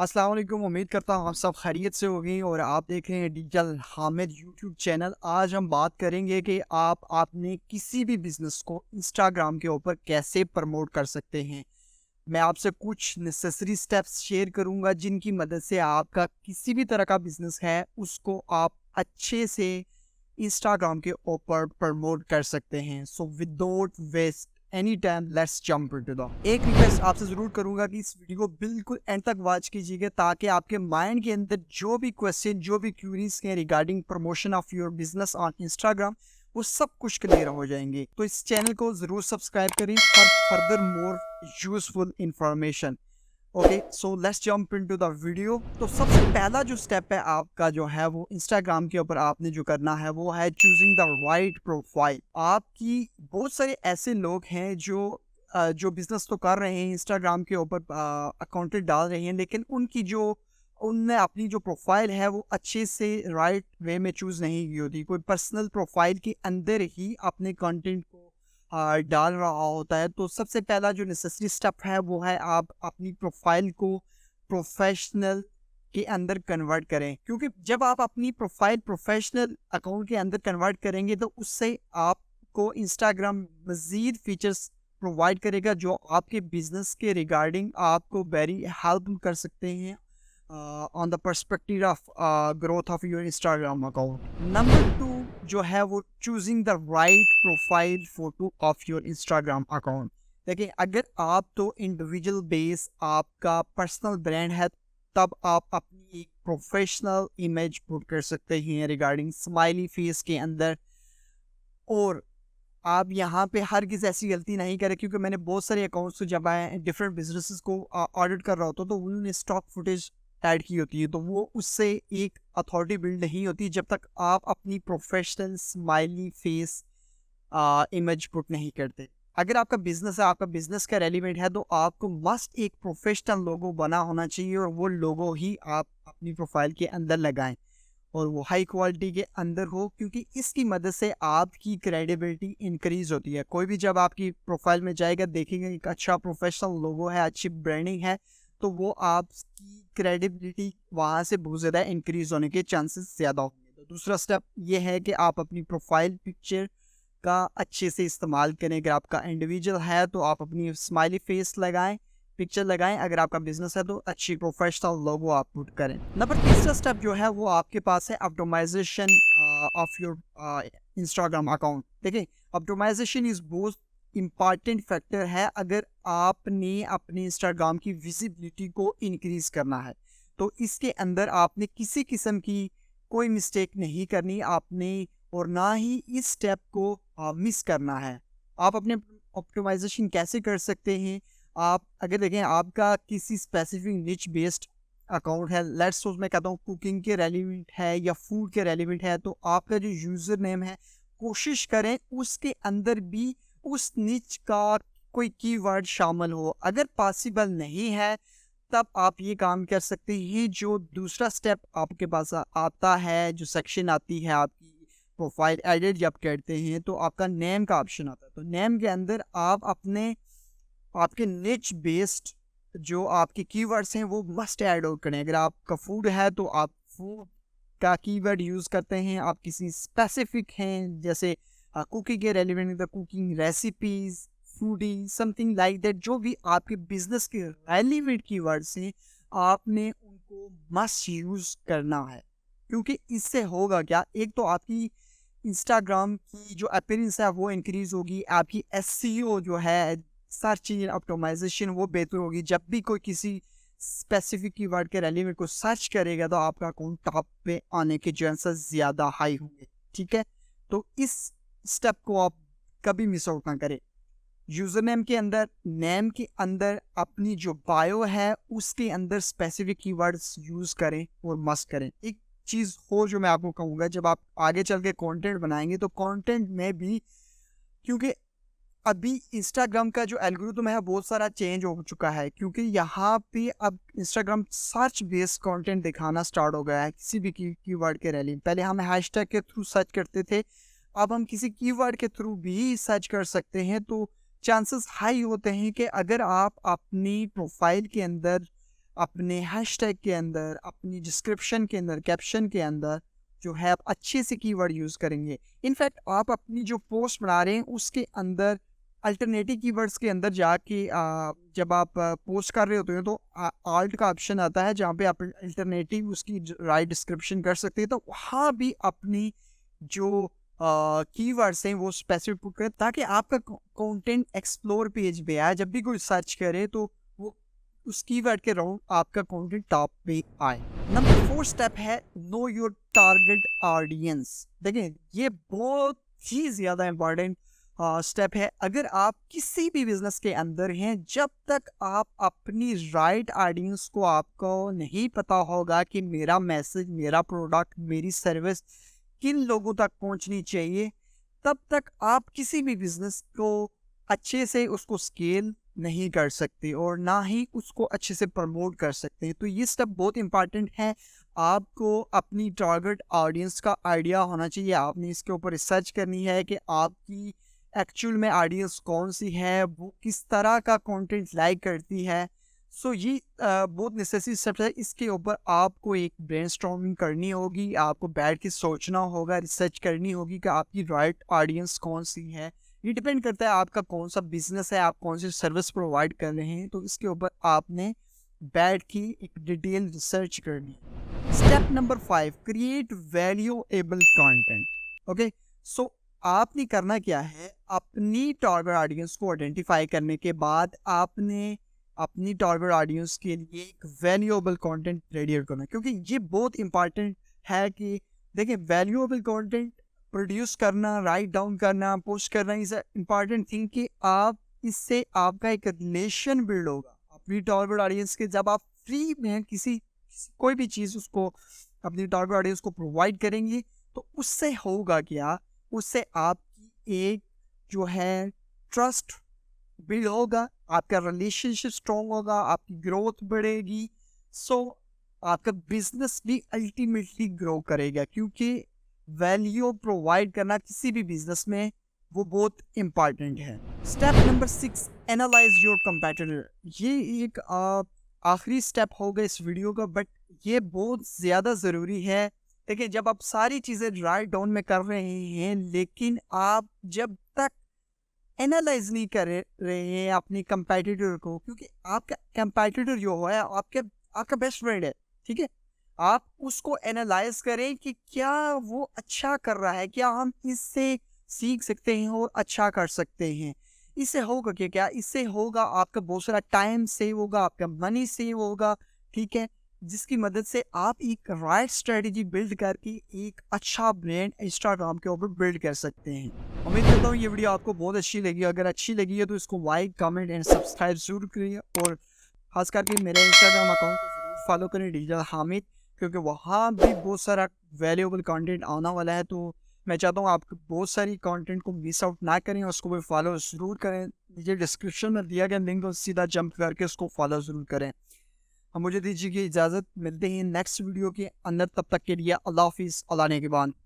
अस्सलाम वालेकुम। उम्मीद करता हूँ आप सब खैरियत से होंगे और आप देख रहे हैं डिजिटल हामिद यूट्यूब चैनल। आज हम बात करेंगे कि आप अपने किसी भी बिजनेस को इंस्टाग्राम के ऊपर कैसे प्रमोट कर सकते हैं। मैं आपसे कुछ नेसेसरी स्टेप्स शेयर करूंगा जिनकी मदद से आपका किसी भी तरह का बिजनेस है उसको आप अच्छे से इंस्टाग्राम के ऊपर प्रमोट कर सकते हैं। So without waste any time let's jump into the एक रिक्वेस्ट आपसे जरूर करूंगा कि इस वीडियो को बिल्कुल एंड तक वॉच कीजिएगा ताकि आपके माइंड के अंदर जो भी क्वेश्चन जो भी क्यूरीज हैं regarding promotion of your business on Instagram वो सब कुछ क्लियर हो जाएंगे। तो इस चैनल को जरूर सब्सक्राइब करें for further more useful information. Okay, so let's jump into the video. तो सबसे पहला जो स्टेप है आपका जो है वो इंस्टाग्राम के ऊपर आपने जो करना है वो है चूजिंग द राइट प्रोफाइल। आपकी बहुत सारे ऐसे लोग हैं जो बिजनेस तो कर रहे हैं इंस्टाग्राम के ऊपर अकाउंट डाल रहे हैं, लेकिन उनने अपनी जो प्रोफाइल है वो अच्छे से राइट वे में चूज नहीं की होती। कोई पर्सनल प्रोफाइल के अंदर ही अपने कंटेंट को डाल रहा होता है। तो सबसे पहला जो नेसेसरी स्टेप है वो है आप अपनी प्रोफाइल को प्रोफेशनल के अंदर कन्वर्ट करें, क्योंकि जब आप अपनी प्रोफाइल प्रोफेशनल अकाउंट के अंदर कन्वर्ट करेंगे तो उससे आपको इंस्टाग्राम मज़ीद फीचर्स प्रोवाइड करेगा जो आपके बिजनेस के रिगार्डिंग आपको वेरी हेल्प कर सकते हैं on the perspective of growth of your Instagram account. Number 2 जो है वो choosing the right profile photo of your Instagram account. देखिए, अगर आप तो इंडिविजुअल बेस आपका पर्सनल ब्रांड है तब आप अपनी एक प्रोफेशनल इमेज पुट कर सकते हैं रिगार्डिंग स्माइली फेस के अंदर। और आप यहाँ पे हर किसी ऐसी गलती नहीं करें, क्योंकि मैंने बहुत सारे अकाउंट्स को जब मैं डिफरेंट बिजनेसेस को ऑडिट कर रहा होता तो उन्होंने स्टॉक फुटेज ऐड की होती है, तो वो उससे एक अथॉरिटी बिल्ड नहीं होती जब तक आप अपनी professional smiley face image put नहीं करते। अगर आपका बिजनेस है, आपका बिजनेस का रेलिवेंट है, तो आपको मस्ट एक प्रोफेशनल लोगो बना होना चाहिए और वो लोगो ही आप अपनी प्रोफाइल के अंदर लगाएं और वो हाई क्वालिटी के अंदर हो, क्योंकि इसकी मदद से आपकी क्रेडिबिलिटी इंक्रीज होती है। कोई भी जब आपकी प्रोफाइल में जाएगा देखेगा एक अच्छा प्रोफेशनल लोगो है, अच्छी ब्रांडिंग है, तो वो आपकी क्रेडिबिलिटी वहाँ से बहुत ज़्यादा इंक्रीज होने के चांसेस ज़्यादा होंगे। तो दूसरा स्टेप ये है कि आप अपनी प्रोफाइल पिक्चर का अच्छे से इस्तेमाल करें। अगर आपका इंडिविजुअल है तो आप अपनी स्माइली फेस लगाएं, पिक्चर लगाएं। अगर आपका बिजनेस है तो अच्छी प्रोफेशनल लोगो आप पुट करें। नंबर तीसरा स्टेप जो है वो आपके पास है optimisation of your Instagram account. देखिए, ऑप्टिमाइजेशन इज बहुत इम्पॉर्टेंट फैक्टर है अगर आपने अपने इंस्टाग्राम की विजिबिलिटी को इंक्रीज करना है। तो इसके अंदर आपने किसी किस्म की कोई मिस्टेक नहीं करनी आपने, और ना ही इस स्टेप को मिस करना है। आप अपने ऑप्टिमाइजेशन कैसे कर सकते हैं? आप अगर देखें आपका किसी स्पेसिफिक निच बेस्ड अकाउंट है, लेट्स सपोज मैं कहता हूँ कुकिंग के रेलिवेंट है या फूड के रेलिवेंट है, तो आपका जो यूज़र नेम है कोशिश करें उसके अंदर भी उस निच का कोई कीवर्ड शामिल हो। अगर पॉसिबल नहीं है तब आप ये काम कर सकते हैं, जो दूसरा स्टेप आपके पास आता है, जो सेक्शन आती है आपकी प्रोफाइल एडिट जब करते हैं तो आपका नेम का ऑप्शन आता है। तो नेम के अंदर आप अपने आपके निच बेस्ड जो आपके कीवर्ड्स हैं वो मस्ट ऐड आउट करें। अगर आपका फूड है तो आप फूड का कीवर्ड यूज़ करते हैं। आप किसी स्पेसिफिक हैं जैसे कुकिंग के relevant the cooking recipes, foodie, something like that, जो भी आपके बिजनेस के रेलिवेंट कीवर्ड्स हैं आपने उनको मस्ट यूज़ करना है। क्योंकि इससे होगा क्या, एक तो आपकी इंस्टाग्राम की जो अपीयरेंस है वो इंक्रीज होगी, आपकी एसईओ जो है सर्च इंजन ऑप्टिमाइजेशन वो बेहतर होगी। जब भी कोई किसी स्पेसिफिक कीवर्ड के रेलिवेंट को सर्च करेगा तो आपका अकाउंट टॉप पे आने के चांसेस ज़्यादा हाई होंगे। ठीक है, तो इस स्टेप को आप कभी मिस आउट ना करें। यूज़र नेम के अंदर, नेम के अंदर अपनी जो बायो है उसके अंदर स्पेसिफिक कीवर्ड्स यूज़ करें और मस्ट करें। एक चीज़ हो जो मैं आपको कहूँगा, जब आप आगे चल के कंटेंट बनाएंगे तो कंटेंट में भी, क्योंकि अभी इंस्टाग्राम का जो एल्गोरिथम है बहुत सारा चेंज हो चुका है, क्योंकि यहाँ पे अब इंस्टाग्राम सर्च बेस्ड कंटेंट दिखाना स्टार्ट हो गया है किसी भी कीवर्ड के रैली। पहले हम हैशटैग के थ्रू सर्च करते थे, अब हम किसी कीवर्ड के थ्रू भी सर्च कर सकते हैं। तो चांसेस हाई होते हैं कि अगर आप अपनी प्रोफाइल के अंदर अपने हैशटैग के अंदर, अपनी डिस्क्रिप्शन के अंदर, कैप्शन के अंदर जो है आप अच्छे से कीवर्ड यूज़ करेंगे। इनफैक्ट आप अपनी जो पोस्ट बना रहे हैं उसके अंदर अल्टरनेटिव कीवर्ड्स के अंदर जाके जब आप पोस्ट कर रहे होते हैं तो आल्ट का ऑप्शन आता है जहाँ पे आप अल्टरनेटिव उसकी राइट डिस्क्रिप्शन कर सकते हैं, तो वहाँ भी अपनी जो कीवर्ड्स हैं वो स्पेसिफिक पुट करें ताकि आपका कंटेंट एक्सप्लोर पेज पे आए। जब भी कोई सर्च करे तो वो उस कीवर्ड के राउंड आपका कंटेंट टॉप पे आए। नंबर 4 स्टेप है नो योर टारगेट ऑडियंस। देखें ये बहुत ही ज़्यादा इम्पॉर्टेंट स्टेप है। अगर आप किसी भी बिजनेस के अंदर हैं, जब तक आप अपनी राइट ऑडियंस को आपको नहीं पता होगा कि मेरा मैसेज, मेरा प्रोडक्ट, मेरी सर्विस किन लोगों तक पहुंचनी चाहिए, तब तक आप किसी भी बिजनेस को अच्छे से उसको स्केल नहीं कर सकते और ना ही उसको अच्छे से प्रमोट कर सकते हैं। तो ये स्टेप बहुत इंपॉर्टेंट है। आपको अपनी टारगेट ऑडियंस का आइडिया होना चाहिए। आपने इसके ऊपर रिसर्च करनी है कि आपकी एक्चुअल में ऑडियंस कौन सी है, वो किस तरह का कंटेंट लाइक करती है। सो ये बहुत नेसेसरी स्टेप है। इसके ऊपर आपको एक ब्रेनस्टॉर्मिंग करनी होगी, आपको बैठ के सोचना होगा, रिसर्च करनी होगी कि आपकी राइट ऑडियंस कौन सी है। ये डिपेंड करता है आपका कौन सा बिजनेस है, आप कौन सी सर्विस प्रोवाइड कर रहे हैं, तो इसके ऊपर आपने बैठ के एक डिटेल रिसर्च करनी है। Step number 5 create valuable content. Okay, so आपने करना क्या है, अपनी टारगेट ऑडियंस को आइडेंटिफाई करने के बाद आपने अपनी टारगेट ऑडियंस के लिए एक वैल्यूएबल कंटेंट रेडी करना है, क्योंकि ये बहुत इंपॉर्टेंट है कि देखिए वैल्यूएबल कंटेंट प्रोड्यूस करना, राइट डाउन करना, पोस्ट करना इज अ इम्पॉर्टेंट थिंग कि आप इससे आपका एक रिलेशन बिल्ड होगा अपनी टारगेट ऑडियंस के। जब आप फ्री में कोई भी चीज़ उसको अपनी टारगेट ऑडियंस को प्रोवाइड करेंगे तो उससे होगा क्या, उससे आपकी एक जो है ट्रस्ट बिल्ड होगा, आपका रिलेशनशिप स्ट्रॉन्ग होगा, आपकी ग्रोथ बढ़ेगी। सो आपका बिजनेस भी अल्टीमेटली ग्रो करेगा, क्योंकि वैल्यू प्रोवाइड करना किसी भी बिजनेस में वो बहुत इंपॉर्टेंट है। Step number 6 analyse your competitor. ये एक आखिरी स्टेप होगा इस वीडियो का, बट ये बहुत ज़्यादा ज़रूरी है। देखिए जब आप सारी चीज़ें राइट डाउन में कर रहे हैं, लेकिन आप जब तक एनालाइज नहीं कर रहे हैं अपने कंपेटिटर को, क्योंकि आपका कंपेटिटर जो है आपका बेस्ट फ्रेंड है, ठीक है। आप उसको एनालाइज करें कि क्या वो अच्छा कर रहा है, क्या हम इससे सीख सकते हैं और अच्छा कर सकते हैं। इससे होगा क्या, इससे होगा आपका बहुत सारा टाइम सेव होगा, आपका मनी सेव होगा, ठीक है, जिसकी मदद से आप एक राइट स्ट्रेटजी बिल्ड करके एक अच्छा ब्रांड इंस्टाग्राम के ऊपर बिल्ड कर सकते हैं। उम्मीद करता हूँ ये वीडियो आपको बहुत अच्छी लगी। अगर अच्छी लगी है तो इसको लाइक, कमेंट एंड सब्सक्राइब जरूर करिए, और खास करके मेरे इंस्टाग्राम अकाउंट को जरूर फॉलो करें, डिजिटल हामिद, क्योंकि वहाँ भी बहुत सारा वैल्यूएबल कंटेंट आने वाला है। तो मैं चाहता हूँ आप बहुत सारी कंटेंट को मिस आउट ना करें, उसको भी फॉलो ज़रूर करें। नीचे डिस्क्रिप्शन में दिया गया लिंक को सीधा जंप करके उसको फॉलो ज़रूर करें। हम मुझे दीजिए इजाज़त, मिलते हैं नेक्स्ट वीडियो के अंदर। तब तक के लिए अल्लाह हाफिज़, अल्लाह ने के बाद।